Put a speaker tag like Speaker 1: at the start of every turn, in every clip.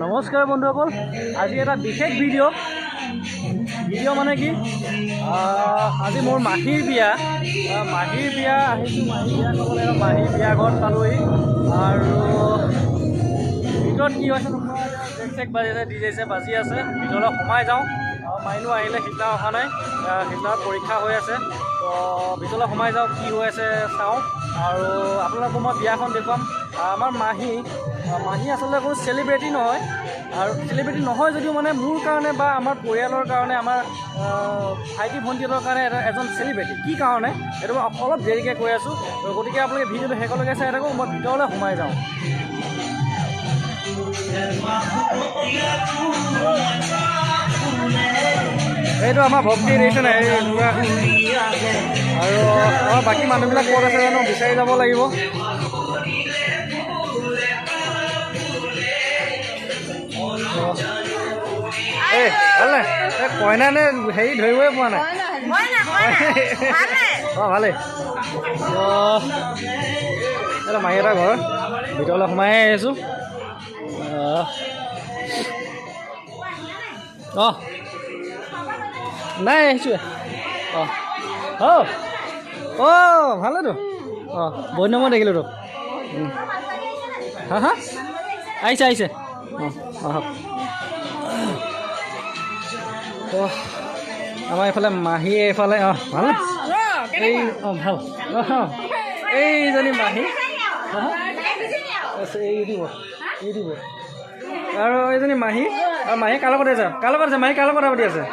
Speaker 1: নমস্কাৰ বন্ধুসকল, আজি এটা বিশেষ ভিডিঅ' মানে কি, আজি মোৰ মাহীৰ বিয়া আহিছোঁ। মাহীৰ বিয়া খাবলৈ মাহীৰ বিয়া ঘৰত পালোহি আৰু ভিতৰত কি হৈছে চেক বাজি আছে, DJ বাজি আছে। ভিতৰলৈ সোমাই যাওঁ। মাইনু আহিলে, সিদিনা অহা নাই, সিদিনা পৰীক্ষা হৈ আছে। তো ভিতৰলৈ সোমাই যাওঁ, কি হৈ আছে চাওঁ আৰু আপোনালোকক মই বিয়াখন দেখুৱাম। আমাৰ মাহী আচলতে কোনো চেলিব্ৰিটি নহয়, আৰু চেলিব্ৰিটি নহয় যদিও মানে মোৰ কাৰণে বা আমাৰ পৰিয়ালৰ কাৰণে, আমাৰ ভাইটি ভণ্টিহঁতৰ কাৰণে এজন চেলিব্ৰিটি। কি কাৰণে সেইটো মই অলপ দেৰিকৈ কৈ আছোঁ। গতিকে আপোনালোকে ভিডিঅ'টো শেষলৈকে চাই থাকক। মই ভিতৰলৈ সোমাই যাওঁ। এইটো আমাৰ ভক্তি দেখিছে নাই, আৰু আমাৰ বাকী মানুহবিলাক ক'ত আছে জানো, বিচাৰি যাব লাগিব। এই ভালনে? এই কইনা নে হেৰি ধৰিবই পোৱা নাই। অঁ ভালেই। এইটো মাহী এটা ঘৰ, ভিতৰলৈ সোমাই আহিছোঁ। অঁ নাই আহিছোঁ। ভালেতো। বহুত নম্বৰ দেখিলোঁ তোক। হা আহিছে। আমাৰ এইফালে মাহী, এইফালে ভাল এই ভাল এইজনী মাহী এই দিব আৰু এইজনী মাহী। আৰু মাহী কাৰ লগত আছে? মাহী কাৰ লগত কথা পাতি আছে?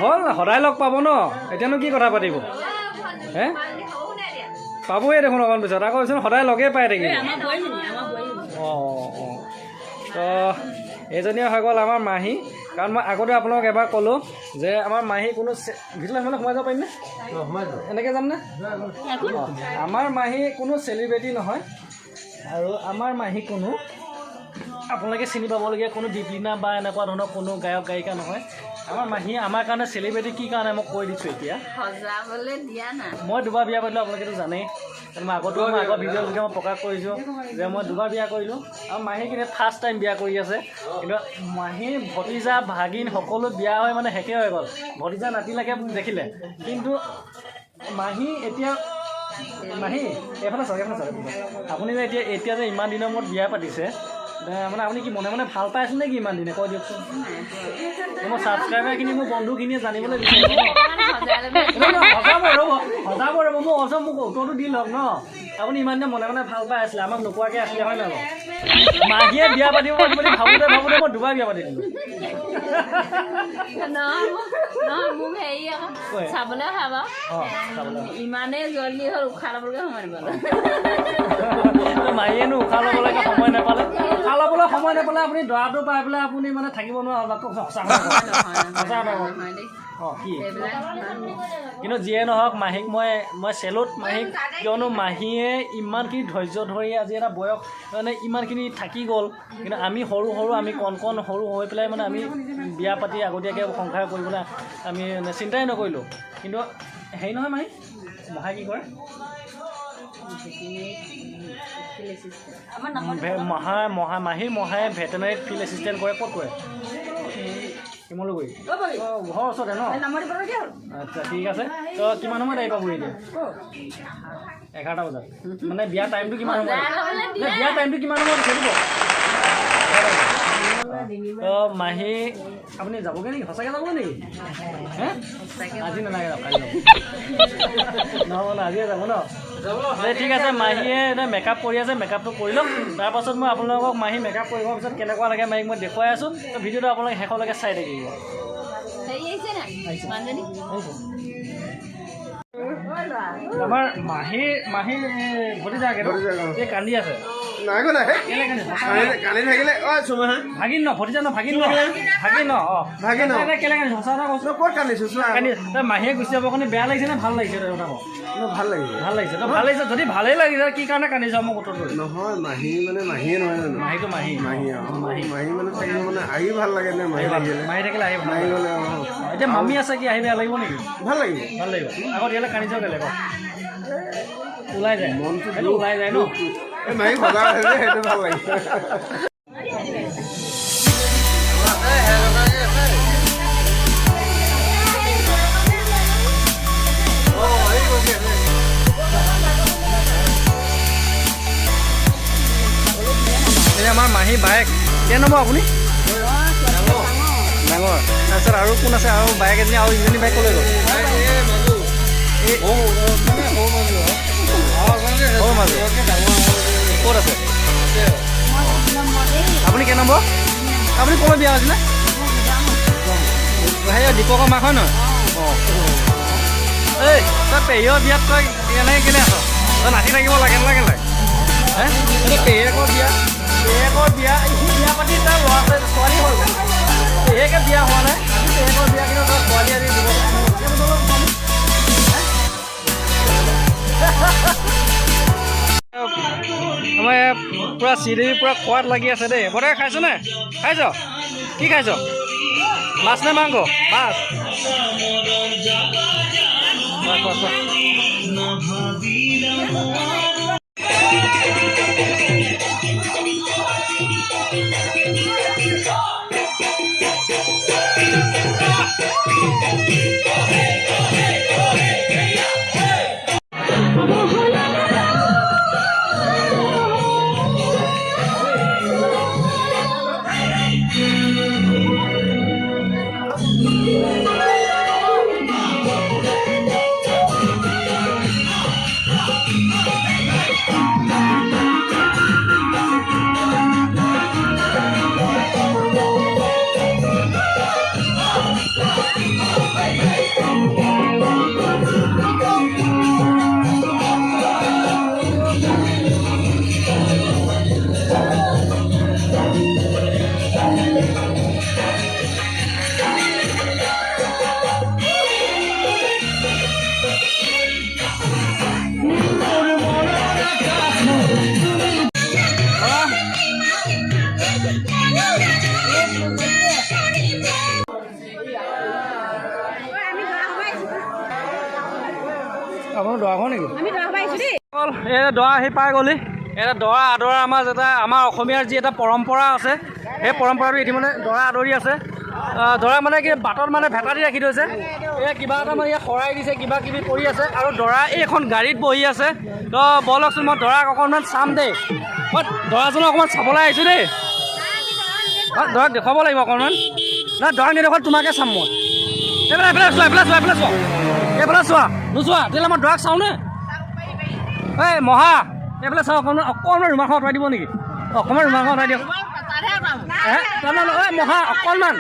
Speaker 1: হ'ল, সদায় লগ পাব ন, এতিয়ানো কি কথা পাতিব? হে পাবই দেখোন অকণ পিছত। আকৌ সদায় লগেই পাই থাকিব। তো এইজনীয়ে হৈ গ'ল আমাৰ মাহী। কাৰণ মই আগতে আপোনালোক এবাৰ ক'লোঁ যে আমাৰ মাহী কোনো ভিতৰত সোমাই যাব পাৰিমনে? এনেকৈ যামনে? আমাৰ মাহী কোনো চেলিব্ৰিটি নহয়, আৰু আমাৰ মাহী কোনো আপোনালোকে চিনি পাবলগীয়া কোনো দীপলিনা বা এনেকুৱা ধৰণৰ কোনো গায়ক গায়িকা নহয়। আমাৰ মাহী আমাৰ কাৰণে চেলিব্ৰিটি। কি কাৰণে মই কৈ দিছোঁ এতিয়া। মই দুবাৰ বিয়া পাতিলোঁ, আপোনালোকেতো জানেই। মই আগৰ ভিডিঅ'ৰ যোগে মই প্ৰকাশ কৰিছোঁ যে মই দুবাৰ বিয়া কৰিলোঁ। আৰু মাহী কিন্তু ফাৰ্ষ্ট টাইম বিয়া কৰি আছে। কিন্তু মাহীৰ ভতিজা ভাগিন সকলো বিয়া হৈ মানে শেষে হৈ গ'ল। ভতিজা নাতিলৈকে দেখিলে, কিন্তু মাহী এতিয়া মাহী এইফালে চাওক। আপুনি যে এতিয়া যে ইমান দিনৰ মূৰত বিয়া পাতিছে, মানে আপুনি কি মনে ভাল পাই আছে নে কি ইমান দিনে? কৈ দিয়কচোন। মোৰ ছাবস্ক্ৰাইবাৰখিনি, মোৰ বন্ধুখিনিয়ে জানিবলৈ বিচাৰিব। সজাব ৰ'ব, মোক উত্তৰটো দি লওক ন। আপুনি ইমান দিনে মনে ভাল পাই আছিলে, আমাক নোকোৱাকৈ আছিলে, হয় নহয়? মাহীয়ে বিয়া পাতিব বুলি ভাবোঁতে মই দুবাৰ বিয়া পাতি দিলোঁ।
Speaker 2: ইমানেই জল্দি হ'ল, উশাহ ল'বলৈকে সময় নাপালে।
Speaker 1: মাহীয়েনো উশাহ ল'বলৈকে সময় নাপালে। সময় নাপালে আপুনি দৰাটো পাই পেলাই আপুনি মানে থাকিব নোৱাৰা। কিন্তু যিয়ে নহওক, মাহীক মই চেলুট মাহীক। কিয়নো মাহীয়ে ইমানখিনি ধৈৰ্য ধৰি আজি এটা বয়স মানে ইমানখিনি থাকি গ'ল। কিন্তু আমি সৰু আমি কণ সৰু হৈ পেলাই মানে আমি বিয়া পাতি আগতীয়াকৈ সংসাৰ কৰিবলৈ আমি চিন্তাই নকৰিলোঁ। কিন্তু হেৰি নহয়, মাহী কি কৰে? মাহীৰ মহাই ভেটেনাৰীত ফিল্ড এছিষ্টেণ্ট কৰে। ক'ত কৰে? শিমলুগুৰি। ঘৰৰ ওচৰতে ন? আচ্ছা, ঠিক আছে। তো কিমান সময়ত আহি পাবহি এতিয়া? 11টা বজাত। মানে বিয়াৰ টাইমটো কিমান সময়ত? বিয়াৰ টাইমটো কিমান সময়ত চলিব? তো মাহী আপুনি যাবগৈ নেকি? সঁচাকৈ যাবগৈ নেকি? হে আজি নালাগে, কালি যাব। নহ'ব ন, আজিয়ে যাব ন? ঠিক আছে। মাহীয়ে এতিয়া মেকআপ কৰি আছে, মেকআপটো কৰি লওক। তাৰপাছত মই আপোনালোকক মাহী মেকআপ কৰি হোৱাৰ পিছত কেনেকুৱা লাগে মাহীক মই দেখুৱাই আছোঁ। তো ভিডিঅ'টো আপোনালোকে শেষলৈকে চাই থাকিব। আমাৰ মাহীৰ ভতিজা কান্দি আছে। ভাগিন ন, ভতিজা ন, ভাগিন ন। মাহীয়ে গুচি যাব কাৰণে বেয়া লাগিছে নে ভাল লাগিছে? ভাল লাগিছে। যদি ভালেই লাগিছে, কি কাৰণে কান্দিছ মোক উত্তৰটো।
Speaker 3: নহয়, মাহীয়ে নহয় জানো?
Speaker 1: মাহীটো মাহী
Speaker 3: মানে থাকিব, মানে আহি ভাল লাগে নে?
Speaker 1: মাহী থাকিলে আহি ভাল
Speaker 3: গ'লে
Speaker 1: এতিয়া মামী আছে, কি আহি বেয়া লাগিব নেকি?
Speaker 3: ভাল লাগিব।
Speaker 1: আকৌ ইয়ালৈ কান্দি যাওঁ কেলে? ওলাই যায়, মনটো ওলাই যায় ন।
Speaker 3: মাহী সজা সেইটো ভাল লাগে।
Speaker 1: আমাৰ মাহী বায়েক কেই নম্বৰ আপুনি ডাঙৰ তাৰপিছত আৰু কোন আছে আৰু বায়েক এজনী আৰু ইজনী বায়েক ক'লৈ গ'ল সৰু মাজু ক'ত আছে আপুনি কেই নম্বৰ আপুনি ক'লৈ বিয়া হৈছিলে সেই দীপকৰ মাক হয় নহয় অঁ এই তই পেহীৰ বিয়াত তই এনেকৈ কেলৈ আছ তই নাচি থাকিব লাগে নালাগে নাই হে এতিয়া পেহীয়েকৰ বিয়া সি বিয়া পাতি তাৰ ল'ৰা ছোৱালী হ'ল পেহীয়েকে বিয়া হোৱা নাই পেহীয়েকৰ বিয়া কিন্তু তই ছোৱালী আদি দিব আমাৰ পূৰা শ্ৰীদেৱী পূৰা খোৱাত লাগি আছে দেই বৰ্তাই খাইছনে খাইছ কি খাইছ মাছ নে মাংস মাছ আপোনাৰ দৰা ঘৰ নেকি এই দৰা আহি পাই গ'লি এটা দৰা আদৰা আমাৰ অসমীয়াৰ যি এটা পৰম্পৰা আছে সেই পৰম্পৰাটো ইতিমধ্যে দৰা আদৰি আছে দৰা মানে কি বাটত মানে ভেটা দি ৰাখি থৈছে এই কিবা এটা মানে ইয়াত শৰাই দিছে কিবা কিবি কৰি আছে আৰু দৰা এইখন গাড়ীত বহি আছে তো ব'লকচোন মই দৰাক অকণমান চাম দেই মই দৰাজনক অকণমান চাবলৈ আহিছোঁ দেই দৰাক দেখুৱাব লাগিব অকণমান নাই দৰাক নেদেখুৱাত তোমাকে চাম মই এইফালে চোৱা নোচোৱা তেতিয়াহ'লে মই দৰাক চাওঁ নে এই মহা এইফালে চাওঁ অকণমান ৰুমালখন আঁতৰাই দিব নেকি অকণমান ৰুমালখন আঁতৰাই দিয়ক মহা অকণমান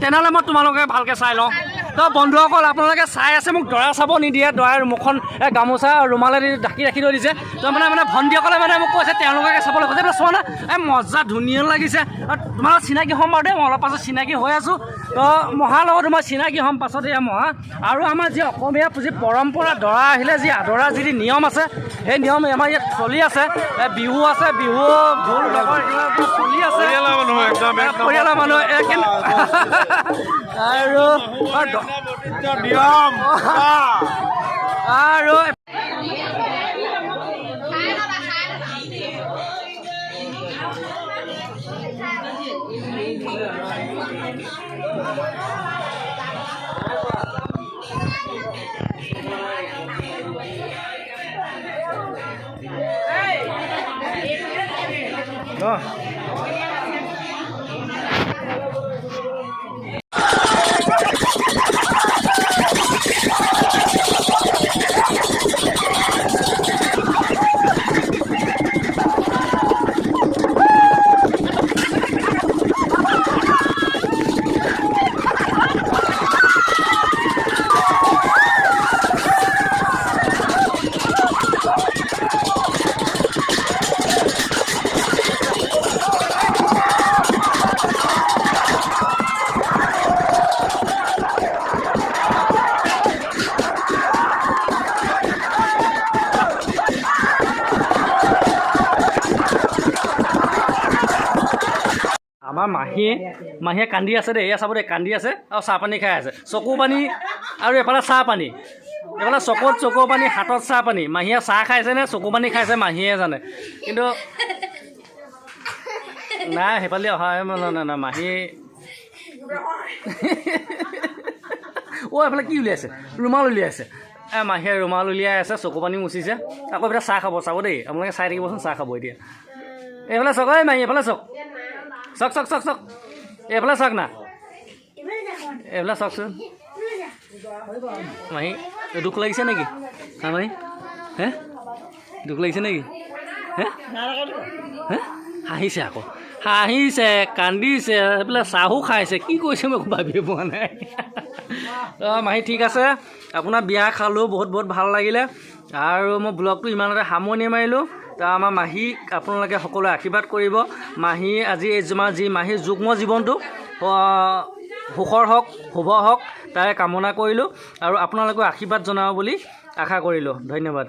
Speaker 1: তেনেহ'লে মই তোমালোকে ভালকৈ চাই লওঁ তো বন্ধুসকল আপোনালোকে চাই আছে মোক দৰা চাব নিদিয়ে দৰাৰ মুখখন গামোচা ৰুমালেদি ঢাকি ৰাখি থৈ দিছে তো মানে ভণ্টিসকলে মানে মোক কৈছে তেওঁলোকে চাবলৈ কৈছে চোৱা না এই মজা ধুনীয়া লাগিছে আৰু তোমালোক চিনাকি হ'ম বাৰু দেই মই অলপ পাছত চিনাকি হৈ আছোঁ তো মহাৰ লগত মই চিনাকি হ'ম পাছত এয়া মহা আৰু আমাৰ যি অসমীয়া যি পৰম্পৰা দৰা আহিলে যি আদৰা যি নিয়ম আছে সেই নিয়ম আমাৰ ইয়াত চলি আছে বিহু আছে বিহু ঢোল লগৰ চলি আছে পৰিয়ালৰ মানুহ আৰু আমাৰ মাহীয়ে কান্দি আছে দেই এয়া চাব দেই কান্দি আছে আৰু চাহ পানী খাই আছে চকু পানী আৰু এফালে চাহ পানী এফালে চকুত চকু পানী হাতত চাহ পানী মাহীয়ে চাহ খাইছে নে চকু পানী খাইছে মাহীয়ে জানে কিন্তু নাই সেইফালে অহা নাই মাহী অ' এইফালে কি উলিয়াইছে ৰুমাল উলিয়াইছে মাহীয়ে ৰুমাল উলিয়াই আছে, চকু পানী মুচিছে। আকৌ এতিয়া চাহ খাব, চাব দেই, আপোনালোকে চাই থাকিবচোন, চাহ খাব এতিয়া। এইফালে চাওক, ঐ মাহী এইফালে চাওক, চাওক চাওক চাওক চাওক, এইফালে চাওক না, এইফালে চাওকচোন। মাহী দুখ লাগিছে নেকি? হা মাহী, হে দুখ লাগিছে নেকি? হে হে হাঁহিছে, আকৌ হাঁহিছে, কান্দিছে, এইফালে চাহো খাইছে, কি কৰিছে মই ভাবিয়ে পোৱা নাই। মাহী ঠিক আছে, আপোনাৰ বিয়া খালোঁ, বহুত বহুত ভাল লাগিলে। আৰু মই ব্লগটো ইমানতে সামৰণি মাৰিলোঁ। আমাৰ মাহীক আপোনালোকে সকলোৱে আশীৰ্বাদ কৰিব। মাহী আজি যি মাহীৰ যুগ্ম জীৱনটো সুখৰ হওক, শুভ হওক, তাৰে কামনা কৰিলোঁ। আৰু আপোনালোকেও আশীৰ্বাদ জনাব বুলি আশা কৰিলোঁ। ধন্যবাদ।